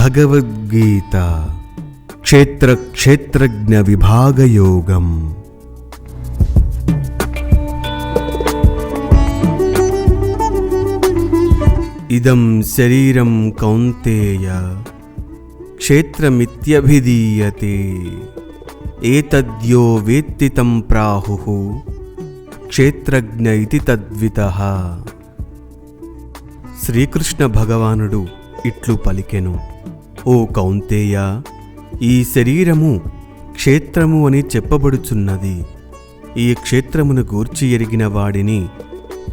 భగవద్గీత క్షేత్ర క్షేత్రజ్ఞ విభాగయోగం. ఇదం శరీరం కౌంతేయ క్షేత్రమిత్యభిధీయతే ఏతద్యో వేత్తి తం ప్రాహుః క్షేత్రజ్ఞ ఇతి తద్వితః. శ్రీకృష్ణ భగవానుడు ఇట్లు పలికెను, ఓ కౌంతేయ, ఈ శరీరము క్షేత్రము అని చెప్పబడుచున్నది. ఈ క్షేత్రమును గూర్చి ఎరిగిన వాడిని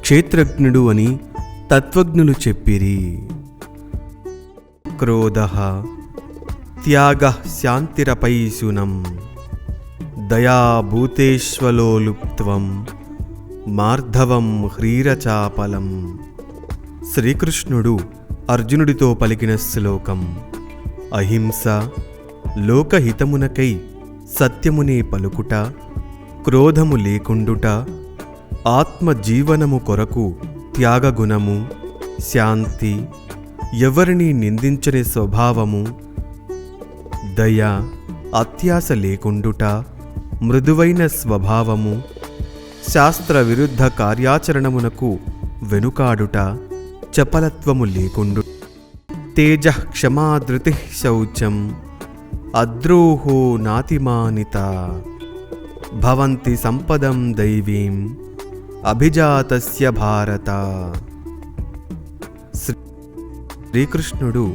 క్షేత్రజ్ఞుడు అని తత్వజ్ఞులు చెప్పిరి. క్రోధః త్యాగః శాంతిరపైశునం దయాభూతేష్వలోలుప్త్వం మార్ధవం హ్రీరచాపలం. శ్రీకృష్ణుడు అర్జునుడితో పలికిన శ్లోకం. అహింస, లోకహితమునకై సత్యమునే పలుకుట, క్రోధము లేకుండుట, ఆత్మజీవనము కొరకు త్యాగగుణము, శాంతి, ఎవరిని నిందించని స్వభావము, దయ, అత్యాశ లేకుండుట, మృదువైన స్వభావము, శాస్త్ర విరుద్ధ కార్యాచరణమునకు వెనుకాడుట, చపలత్వము లేకుండు, తేజః క్షమా ధృతిః శౌచం అద్రోహో నాతిమానిత భవంతి సంపదం దైవీం అభిజాతస్య భారత. శ్రీకృష్ణుడు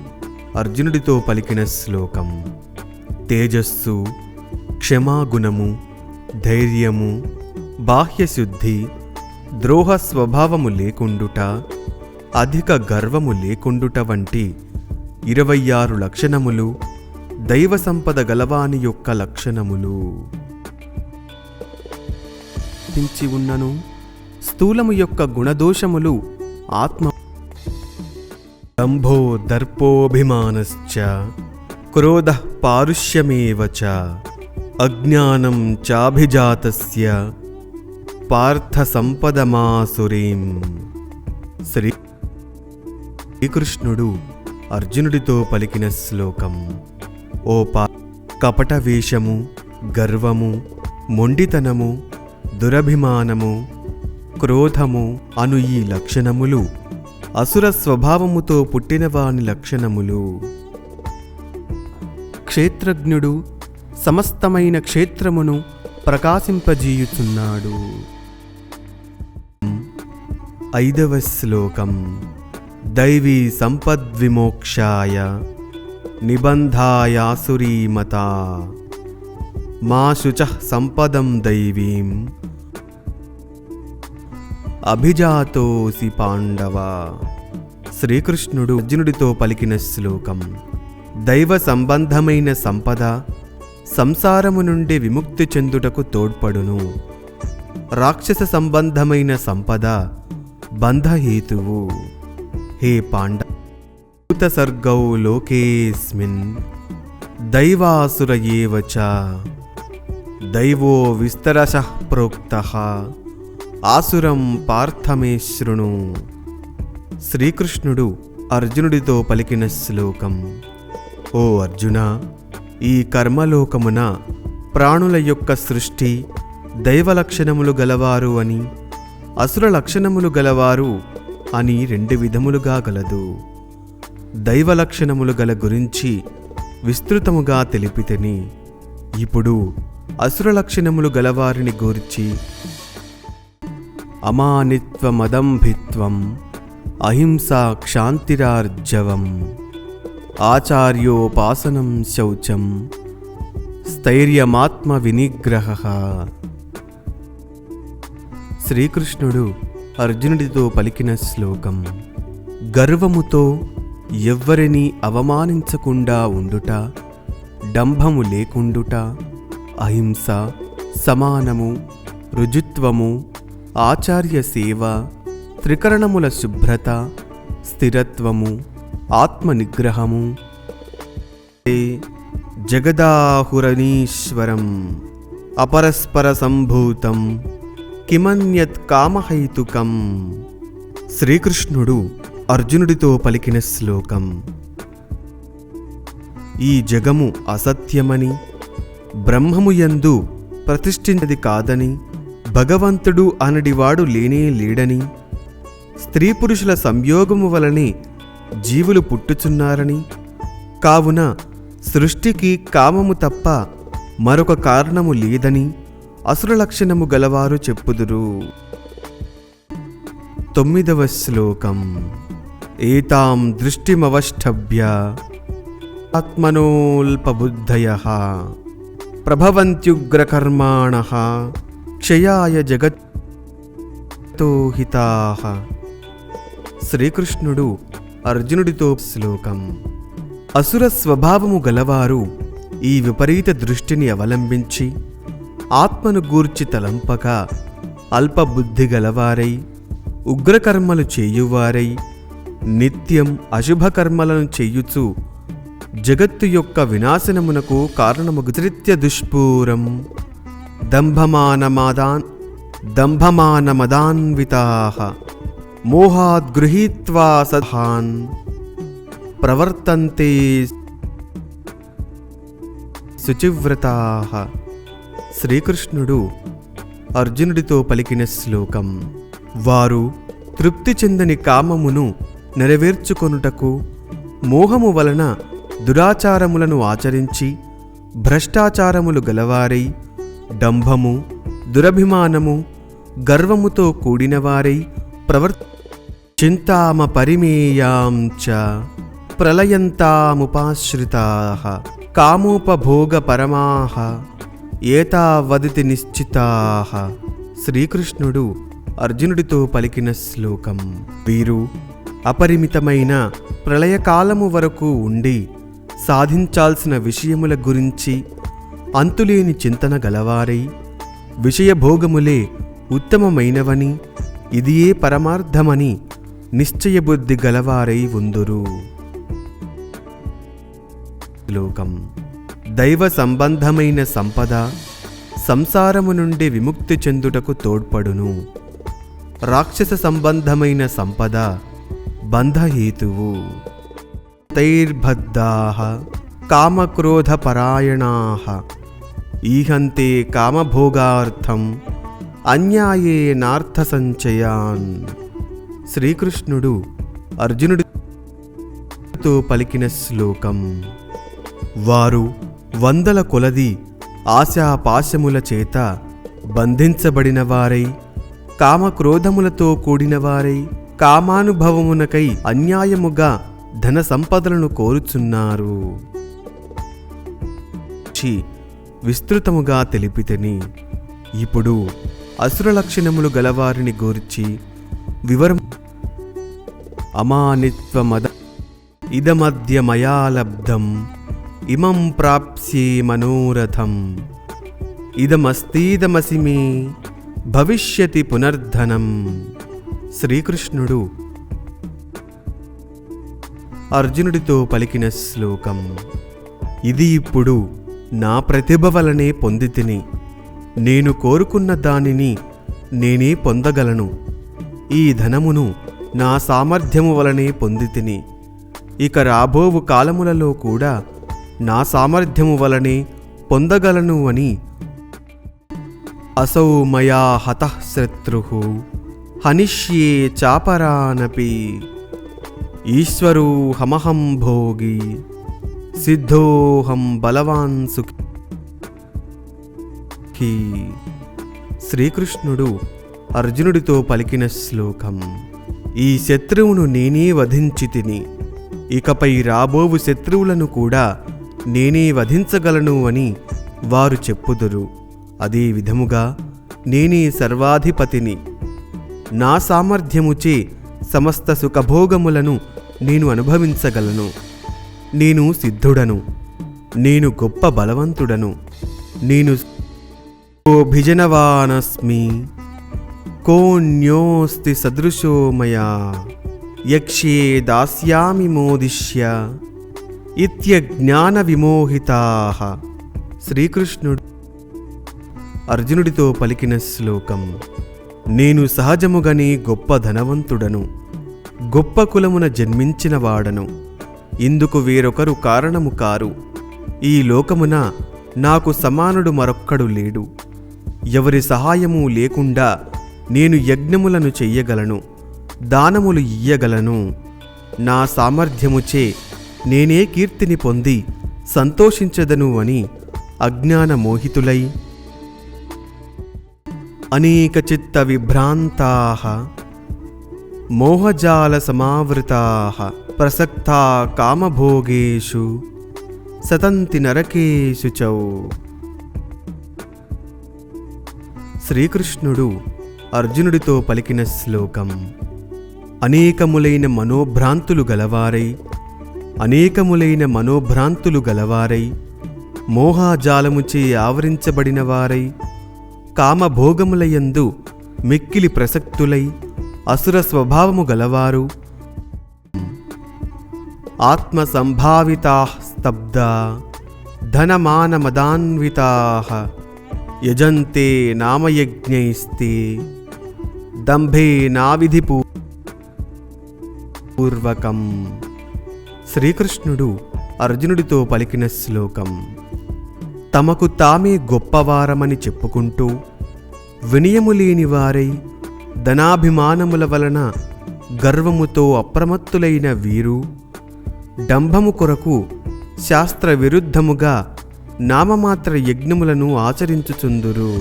అర్జునుడితో పలికిన శ్లోకం. తేజస్సు, క్షమాగుణము, ధైర్యము, బాహ్యశుద్ధి, ద్రోహ స్వభావము లేకుండుట, అధిక గర్వము లేకుండుట వంటి 26 లక్షణములు దైవ సంపద గలవాని యొక్క లక్షణములు. ఉన్నను స్థూలము యొక్క గుణదోషములు ఆత్మ దంభో దర్పోభిమానశ్చ క్రోధః పారుష్యమేవ చ అజ్ఞానం చాభిజాతస్య పార్థ సంపదమాసురీం. శ్రీకృష్ణుడు అర్జునుడితో పలికిన శ్లోకం. ఓ కపట వేషము, గర్వము, మొండితనము, దురభిమానము, క్రోధము అను ఈ లక్షణములు అసుర స్వభావముతో పుట్టినవాని లక్షణములు. క్షేత్రజ్ఞుడు సమస్తమైన క్షేత్రమును ప్రకాశింపజేయుచున్నాడు. 5వ శ్లోకం. దైవీ సంపద్విమోక్షాయ నిబంధాయాసురీమతా మా శుచః సంపదం దైవీం అభిజాతోసి పాండవ. శ్రీకృష్ణుడు అర్జునుడితో పలికిన శ్లోకం. దైవ సంబంధమైన సంపద సంసారము నుండి విముక్తి చెందుటకు తోడ్పడును. రాక్షస సంబంధమైన సంపద బంధహేతువు. హే పాండవ, భూతసర్గౌ లోకేస్మిన్ దైవాసుర ఏవ చ దైవో విస్తరశః ప్రోక్తః ఆసురం పార్థమే శృణు. శ్రీకృష్ణుడు అర్జునుడితో పలికిన శ్లోకం. ఓ అర్జున, ఈ కర్మలోకమున ప్రాణుల యొక్క సృష్టి దైవ లక్షణములు గలవారు అని, అసుర లక్షణములు గలవారు అని 2 విధములుగా గలదు. దైవ లక్షణములు గల గురించి విస్తృతముగా తెలిపితేని ఇప్పుడు అసుర లక్షణములు గలవారిని గూర్చి అమానిత్వమదంభిత్వం అహింసా క్షాంతిరార్జవం ఆచార్యోపాసనం శౌచం స్థైర్యమాత్మ వినిగ్రహః. శ్రీకృష్ణుడు అర్జునుడితో పలికిన శ్లోకం. గర్వముతో ఎవ్వరినీ అవమానించకుండా ఉండుట, డంభము లేకుండుట, అహింస, సమానము, రుజుత్వము, ఆచార్య సేవ, త్రికరణముల శుభ్రత, స్థిరత్వము, ఆత్మనిగ్రహము, జగదాహురణీశ్వరం అపరస్పర సంభూతం కిమన్యత్ కామహైతుకం. శ్రీకృష్ణుడు అర్జునుడితో పలికిన శ్లోకం. ఈ జగము అసత్యమని, బ్రహ్మము యందు ప్రతిష్ఠించది కాదని, భగవంతుడు అనడివాడు లేనే లేడని, స్త్రీ పురుషుల సంయోగము వలనే జీవులు పుట్టుచున్నారని, కావున సృష్టికి కామము తప్ప మరొక కారణము లేదని అసుర లక్షణము గలవారు చెప్పుదురు. 9వ శ్లోకం. ఏతాం దృష్టిమవష్టభ్య ఆత్మనోల్పబుద్ధయః ప్రభవంత్యుగ్రకర్మాణః క్షయాయ జగత్తో హితాః. శ్రీకృష్ణుడు అర్జునుడితో శ్లోకం. అసుర స్వభావము గలవారు ఈ విపరీత దృష్టిని అవలంబించి ఆత్మను గూర్చి తలంపక అల్పబుద్ధి గలవారై, ఉగ్రకర్మలు చేయువారై, నిత్యం అశుభకర్మలను చెయ్యుచు జగత్తు యొక్క వినాశనమునకు కారణమగు ధృత్య దుష్పూరం దంభమానమదాన్వితాః మోహాద్గృహీత్వా సద్భాన్ ప్రవర్తంతే శుచివ్రతాః. శ్రీకృష్ణుడు అర్జునుడితో పలికిన శ్లోకం. వారు తృప్తి చెందని కామమును నెరవేర్చుకొనుటకు మోహము వలన దురాచారములను ఆచరించి భ్రష్టాచారములు గలవారై, డంభము, దురభిమానము, గర్వముతో కూడినవారై చింతామ పరిమేయాం చ ప్రళయంతాముపాశ్రితాః కామోపభోగ పరమాః ఏతావదితి నిశ్చితాః. శ్రీకృష్ణుడు అర్జునుడితో పలికిన శ్లోకం. వీరు అపరిమితమైన ప్రళయకాలము వరకు ఉండి సాధించాల్సిన విషయముల గురించి అంతులేని చింతన గలవారై, విషయభోగములే ఉత్తమమైనవని, ఇదియే పరమార్థమని నిశ్చయబుద్ధి గలవారై ఉందురు. శ్లోకం. దైవ సంబంధమైన సంపద సంసారము నుండి విముక్తి చెందుటకు తోడ్పడును. రాక్షస సంబంధమైన సంపద బంధహేతువు. తైర్బద్ధాః కామక్రోధపరాయణాః ఈహంతే కామభోగార్థం అన్యాయేనార్థసంచయాన్. శ్రీకృష్ణుడు అర్జునుడితో పలికిన శ్లోకం. వారు వందల కొలది ఆశాపాశముల చేత బంధించబడినవారై, కామక్రోధములతో కూడినవారై, కామానుభవమునకై అన్యాయముగా ధన సంపదలను కోరుచున్నారు. విస్తృతముగా తెలిపితని ఇప్పుడు అసుర లక్షణములు గలవారిని గూర్చి వివరం. అమానిత్వమద ఇదమద్య మయా లబ్ధం ఇమం ప్రాప్స్యే మనోరథం ఇదమస్తీదమసి మే భవిష్యతి పునర్ధనం. శ్రీకృష్ణుడు అర్జునుడితో పలికిన శ్లోకం. ఇది ఇప్పుడు నా ప్రతిభ వలనే పొందితిని. నేను కోరుకున్న దానిని నేనే పొందగలను. ఈ ధనమును నా సామర్థ్యము వలనే పొందితిని. ఇక రాబోవు కాలములలో కూడా నా సామర్థ్యము వలనే పొందగలను అని. అసౌ మయా హతః శత్రుః హనిష్యే చాపరానపి ఈశ్వరోహమహం భోగి సిద్ధోహం బలవాన్ సుఖీ. శ్రీకృష్ణుడు అర్జునుడితో పలికిన శ్లోకం. ఈ శత్రువును నేనే వధించితిని. ఇకపై రాబోవు శత్రువులను కూడా నేనే వధించగలను అని వారు చెప్పుదురు. అదే విధముగా నేనే సర్వాధిపతిని. నా సామర్థ్యముచే సమస్త సుఖభోగములను నేను అనుభవించగలను. నేను సిద్ధుడను. నేను గొప్ప బలవంతుడను. నేను భిజనవానస్మి కోన్యోస్తి సదృశో మయా యక్ష్యే దాస్యామి మోదిష్య ఇత్యజ్ఞాన విమోహితాః. శ్రీకృష్ణుడు అర్జునుడితో పలికిన శ్లోకం. నేను సహజముగానే గొప్ప ధనవంతుడను, గొప్ప కులమున జన్మించిన వాడను. ఇందుకు వేరొకరు కారణము కారు. ఈ లోకమున నాకు సమానుడు మరొక్కడు లేడు. ఎవరి సహాయము లేకుండా నేను యజ్ఞములను చెయ్యగలను, దానములు ఇయ్యగలను. నా సామర్థ్యముచే నేనే కీర్తిని పొంది సంతోషించదను అని అజ్ఞాన మోహితులై అనేక చిత్త విభ్రాంతాః మోహజాల సమావృతాః ప్రసక్తా కామభోగేషు సతంతి నరకేషు చౌ. శ్రీకృష్ణుడు అర్జునుడితో పలికిన శ్లోకం. అనేకములైన మనోభ్రాంతులు గలవారై మోహాజాలముచే ఆవరించబడిన వారై కామభోగములయందు మిక్కిలి ప్రసక్తులై అసుర స్వభావము గలవారు ఆత్మసంభావితాః స్తబ్దా ధనమానమదాన్వితాః యజంతే నామయజ్ఞైస్తే దంభేనావిధిపూర్వకం. శ్రీకృష్ణుడు అర్జునుడితో పలికిన శ్లోకం. తమకు తామే గొప్పవారమని చెప్పుకుంటూ వినయము లేని వారై ధనాభిమానముల వలన గర్వముతో అప్రమత్తులైన వీరు డంభము కొరకు శాస్త్ర విరుద్ధముగా నామమాత్ర యజ్ఞములను ఆచరించుచుందురు.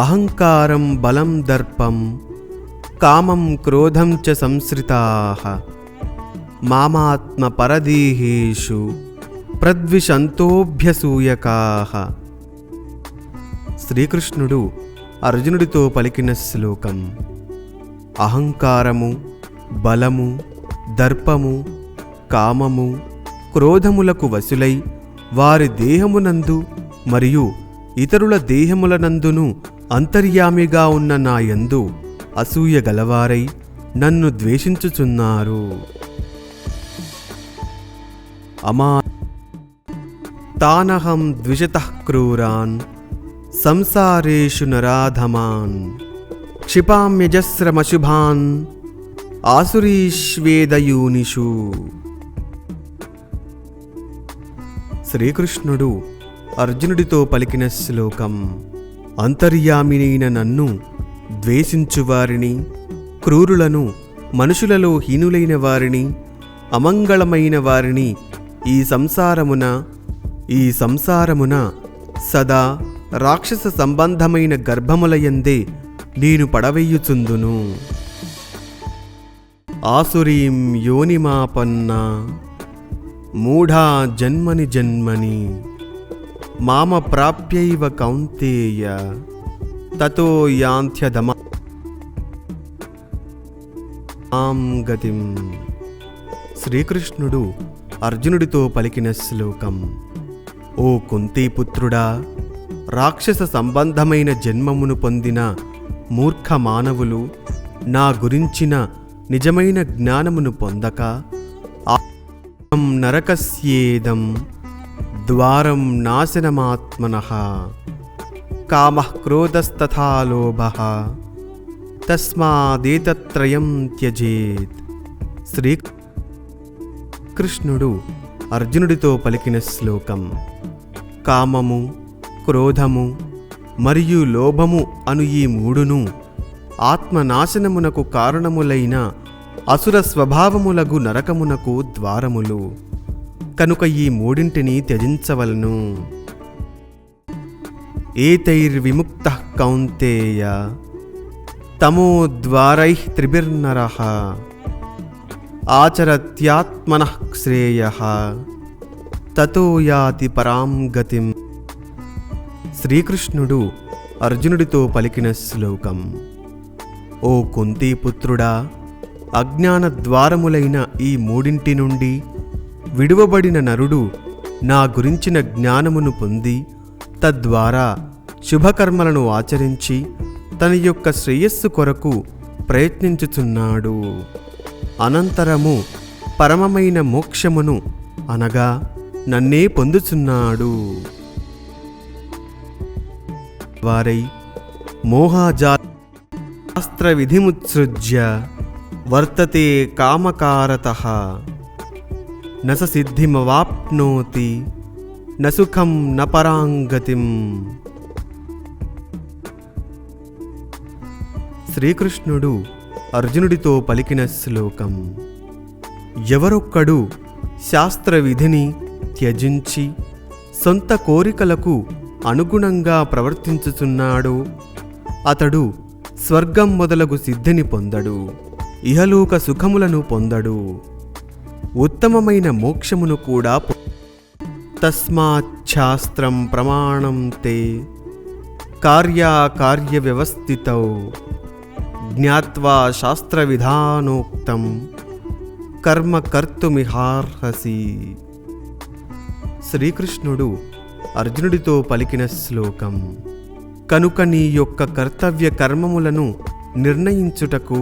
అహంకారం బలం దర్పం కామం క్రోధం చ సంశ్రితాః మామాత్మ పరదేహేషు ప్రద్విషంతోభ్యసూయకాః. శ్రీకృష్ణుడు అర్జునుడితో పలికిన శ్లోకం. అహంకారము, బలము, దర్పము, కామము, క్రోధములకు వశులై వారి దేహమునందు మరియు ఇతరుల దేహములనందును అంతర్యామిగా ఉన్న నా యందు అసూయ గలవారై నన్ను ద్వేషించుచున్నారు. తానహం ద్విషతః క్రూరాన్ సంసారేషు నరాధమాన్ క్షిపామ్యజస్రమశుభాన్ ఆసురీష్వేదయూనిషు. శ్రీకృష్ణుడు అర్జునుడితో పలికిన శ్లోకం. అంతర్యామినైన నన్ను ద్వేషించువారిని, క్రూరులను, మనుషులలో హీనులైన వారిని, అమంగళమైన వారిని ఈ సంసారమున సదా రాక్షస సంబంధమైన గర్భములయందే నేను పడవెయ్యుచుందును. ఆసురీం యోనిమాపన్నా మూఢా జన్మని జన్మని మామ ప్రాప్యైవ కౌంతేయ తతో యాంత్యధమాం గతిం. శ్రీకృష్ణుడు అర్జునుడితో పలికిన శ్లోకం. ఓ కుంతీపుత్రుడా, రాక్షస సంబంధమైన జన్మమును పొందిన మూర్ఖ మానవులు నా గురించిన నిజమైన జ్ఞానమును పొందక నరకస్యేదం ద్వారం నాశనమాత్మనః కామః క్రోధస్తథా లోభః తస్మాదేతత్రయం త్యజేత్. శ్రీకృష్ణుడు అర్జునుడితో పలికిన శ్లోకం. కామము, క్రోధము మరియు లోభము అను ఈ మూడును ఆత్మనాశనమునకు కారణములైన అసుర స్వభావములగు నరకమునకు ద్వారములు. కనుక ఈ మూడింటిని త్యజించవలను. ఏతైర్విముక్తః కౌంతేయ తమోద్వారైః త్రిభిర్నరః ఆచరత్యాత్మనః శ్రేయః తతో యాతి పరాం గతిం. శ్రీకృష్ణుడు అర్జునుడితో పలికిన శ్లోకం. ఓ కుంతీపుత్రుడా, అజ్ఞాన ద్వారములైన ఈ మూడింటి నుండి విడువబడిన నరుడు నా గురించిన జ్ఞానమును పొంది తద్వారా శుభకర్మలను ఆచరించి తన యొక్క శ్రేయస్సు కొరకు ప్రయత్నించుచున్నాడు. అనంతరము పరమమైన మోక్షమును అనగా నన్నే పొందుచున్నాడు. వారై మోహాజాస్త్ర విధిముత్సృజ్య వర్తతే కామకారతః న స సిద్ధిమవాప్నోతి న సుఖం న పరాంగతిం. శ్రీకృష్ణుడు అర్జునుడితో పలికిన శ్లోకం. ఎవరొక్కడు శాస్త్ర విధిని త్యజించి సొంత కోరికలకు అనుగుణంగా ప్రవర్తించుచున్నాడో అతడు స్వర్గం మొదలగు సిద్ధిని పొందడు, ఇహలోక సుఖములను పొందడు, ఉత్తమమైన మోక్షమును కూడా తస్మాచ్ఛాస్త్రం ప్రమాణం తే కార్యాకార్య వ్యవస్థితౌ జ్ఞాత్వా శాస్త్ర విధానోక్తం కర్మ కర్తుమిహార్హసి. శ్రీకృష్ణుడు అర్జునుడితో పలికిన శ్లోకం. కనుక నీ యొక్క కర్తవ్య కర్మములను నిర్ణయించుటకు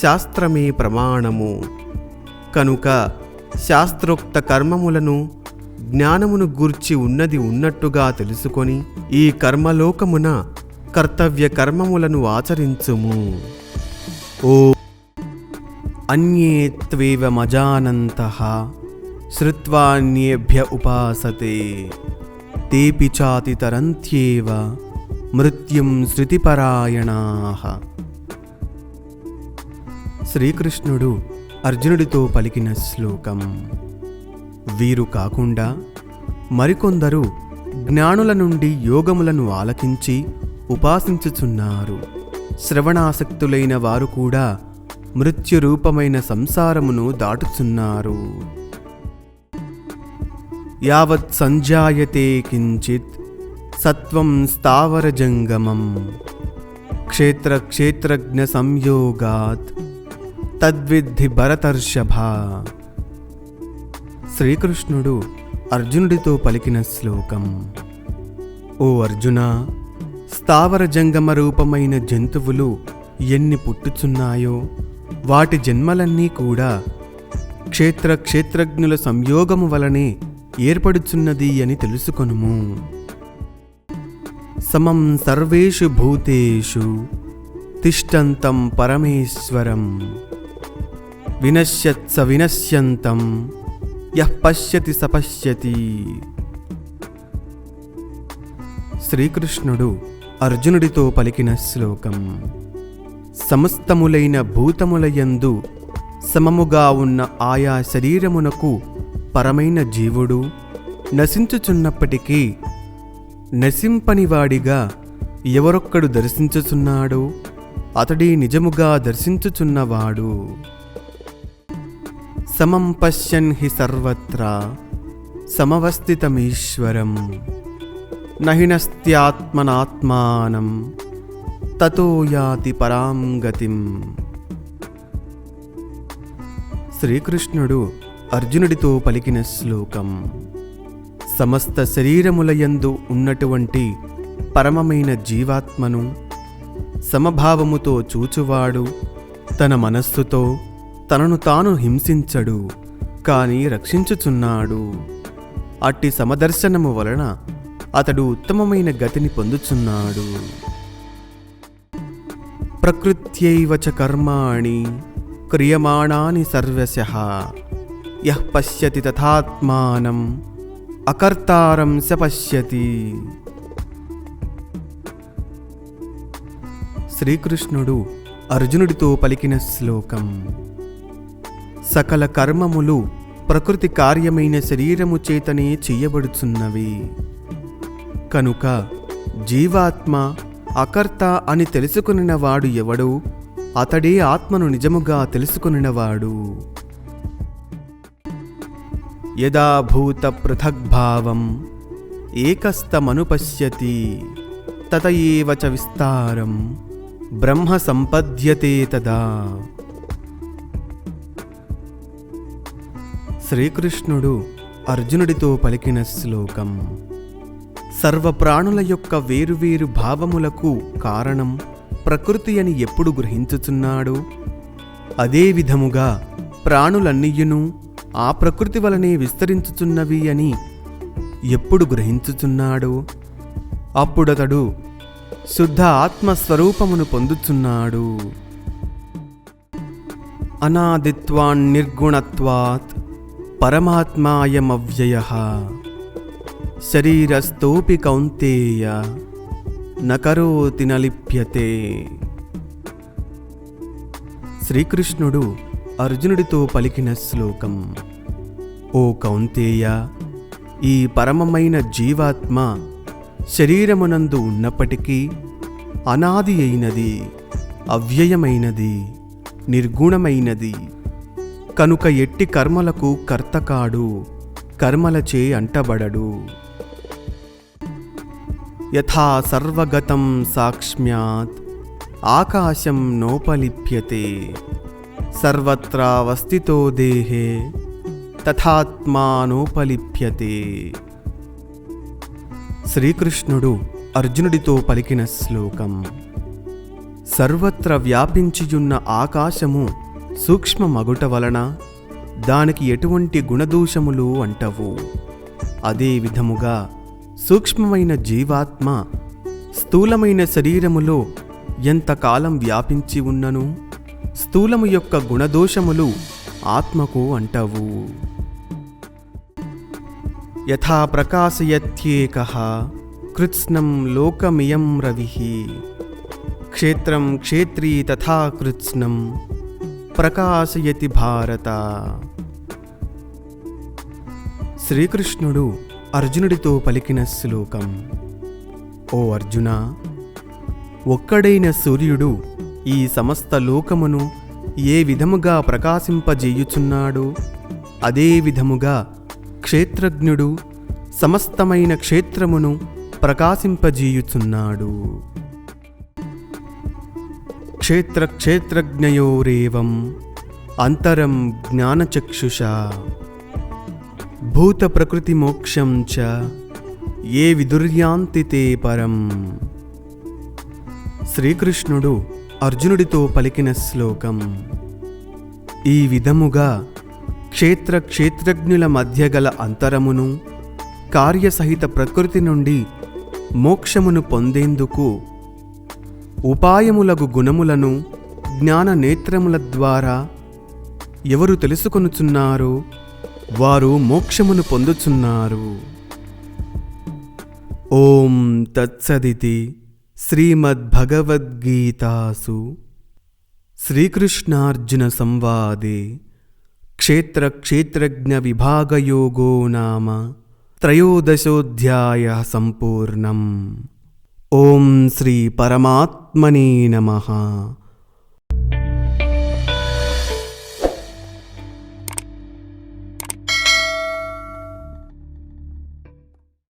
శాస్త్రమే ప్రమాణము. కనుక శాస్త్రోక్త కర్మములను జ్ఞానమును గూర్చి ఉన్నది ఉన్నట్టుగా తెలుసుకొని ఈ కర్మలోకమున కర్తవ్య కర్మములను ఆచరించుము. ఓ అన్యే త్వేవమజానంతః శ్రుత్వాన్యేభ్య ఉపాసతే తేపి చాతి తరంత్యేవ మృత్యుం శృతిపరాయణాః. శ్రీకృష్ణుడు అర్జునుడితో పలికిన శ్లోకం. వీరు కాకుండా మరికొందరు జ్ఞానుల నుండి యోగములను ఆలకించి ఉపాసించుచున్నారు. శ్రవణాసక్తులైన వారు కూడా మృత్యురూపమైన సంసారమును దాటుచున్నారు. యావత్ సంజాయతే కించిత్ సత్వం స్థావరజంగమం క్షేత్రజ్ఞ సంయోగాత్ తద్విద్ధి భరతర్షభ. శ్రీకృష్ణుడు అర్జునుడితో పలికిన శ్లోకం. ఓ అర్జున, స్థావర జంగమ రూపమైన జంతువులు ఎన్ని పుట్టుచున్నాయో వాటి జన్మలన్నీ కూడా క్షేత్రజ్ఞుల సంయోగము వలనే ఏర్పడుచున్నది అని తెలుసుకొనుము. సమం సర్వేషు భూతేషు తిష్టంతం పరమేశ్వరం వినశ్యత్స వినశ్యంతం యః పశ్యతి స పశ్యతి. శ్రీకృష్ణుడు అర్జునుడితో పలికిన శ్లోకం. సమస్తములైన భూతములయందు సమముగా ఉన్న ఆయా శరీరమునకు పరమైన జీవుడు నశించుచున్నప్పటికీ నశింపనివాడిగా ఎవరొక్కడు దర్శించుచున్నాడో అతడి నిజముగా దర్శించుచున్నవాడు. సమం పశ్యన్ హి సర్వత్రా సమవస్థితమీశ్వరం నహినస్త్యాత్మనాత్మానం తతో యాతి పరాం గతిం. శ్రీకృష్ణుడు అర్జునుడితో పలికిన శ్లోకం. సమస్త శరీరములయందు ఉన్నటువంటి పరమమైన జీవాత్మను సమభావముతో చూచువాడు తన మనస్సుతో తనను తాను హింసించడు, కాని రక్షించుచున్నాడు. అట్టి సమదర్శనము వలన అతడు ఉత్తమమైన గతిని పొందుచున్నాడు. ప్రకృత్యైవ చ కర్మాణి క్రియమాణాని సర్వశః యః పశ్యతి తథాత్మానం అకర్తారం స పశ్యతి. శ్రీకృష్ణుడు అర్జునుడితో పలికిన శ్లోకం. సకల కర్మములు ప్రకృతి కార్యమైన శరీరము చేతనే చెయ్యబడుచున్నవి. కనుక జీవాత్మ అకర్త అని తెలుసుకొనినవాడు ఎవడో అతడే ఆత్మను నిజముగా తెలుసుకొనినవాడు. యదా భూత పృథగ్భావం ఏకస్తమనుపశ్యతి తత ఏవ చ విస్తారం బ్రహ్మ సంపద్యతే తదా. శ్రీకృష్ణుడు అర్జునుడితో పలికిన శ్లోకం. సర్వప్రాణుల యొక్క వేరువేరు భావములకు కారణం ప్రకృతి అని ఎప్పుడు గ్రహించుచున్నాడో అదే విధముగా ప్రాణులన్నీయును ఆ ప్రకృతి వలనే విస్తరించుచున్నవి అని ఎప్పుడు గ్రహించుచున్నాడో అప్పుడతడు శుద్ధ ఆత్మస్వరూపమును పొందుచున్నాడు. అనాదిత్వాన్ నిర్గుణత్వాత్ పరమాత్మాయమవ్యయః శరీరస్థోపి కౌంతేయ న కరోతి న లిప్యతే. శ్రీకృష్ణుడు అర్జునుడితో పలికిన శ్లోకం. ఓ కౌంతేయ, ఈ పరమమైన జీవాత్మ శరీరమునందు ఉన్నప్పటికీ అనాది అయినది, అవ్యయమైనది, నిర్గుణమైనది. కనుక ఎట్టి కర్మలకు కర్తకాడు, కర్మలచే అంటబడడు. యథా సర్వగతం సాక్ష్మ్యాత్ ఆకాశం నోపలిప్యతే సర్వత్రావస్థితో దేహే తథాత్మానోపలిప్యతే. శ్రీకృష్ణుడు అర్జునుడితో పలికిన శ్లోకం. సర్వత్ర వ్యాపించియున్న ఆకాశము సూక్ష్మమగుట వలన దానికి ఎటువంటి గుణదోషములు అంటవు. అదే విధముగా సూక్ష్మమైన జీవాత్మ స్థూలమైన శరీరములో ఎంతకాలం వ్యాపించి ఉన్నను స్థూలము యొక్క గుణదోషములు ఆత్మకు అంటవు. యథా ప్రకాశయత్యేకః కృత్స్నం లోకమియం రవిః క్షేత్రం క్షేత్రీ తథా కృత్స్నం ప్రకాశయతి భారత. శ్రీకృష్ణుడు అర్జునుడితో పలికిన శ్లోకం. ఓ అర్జున, ఒక్కడైన సూర్యుడు ఈ సమస్త లోకమును ఏ విధముగా ప్రకాశింపజేయుచున్నాడో అదే విధముగా క్షేత్రజ్ఞుడు సమస్తమైన క్షేత్రమును ప్రకాశింపజేయుచున్నాడు. క్షేత్రజ్ఞయోరేవం అంతరం జ్ఞానచక్షుషా భూత ప్రకృతి మోక్షం చ ఏ విదుర్యాంతి తే పరం. శ్రీకృష్ణుడు అర్జునుడితో పలికిన శ్లోకం. ఈ విధముగా క్షేత్రజ్ఞుల మధ్య గల అంతరమును, కార్యసహిత ప్రకృతి నుండి మోక్షమును పొందేందుకు ఉపాయములగు గుణములను జ్ఞాన నేత్రముల ద్వారా ఎవరు తెలుసుకొనుచున్నారో వారు మోక్షమును పొందుచున్నారు. ఓం తత్సదితి శ్రీమద్భగవద్గీతాసు శ్రీకృష్ణార్జున సంవాదే క్షేత్రజ్ఞ విభాగయోగో నామ త్రయోదశోऽధ్యాయః సంపూర్ణం. ఓం శ్రీ పరమాత్మనే నమః.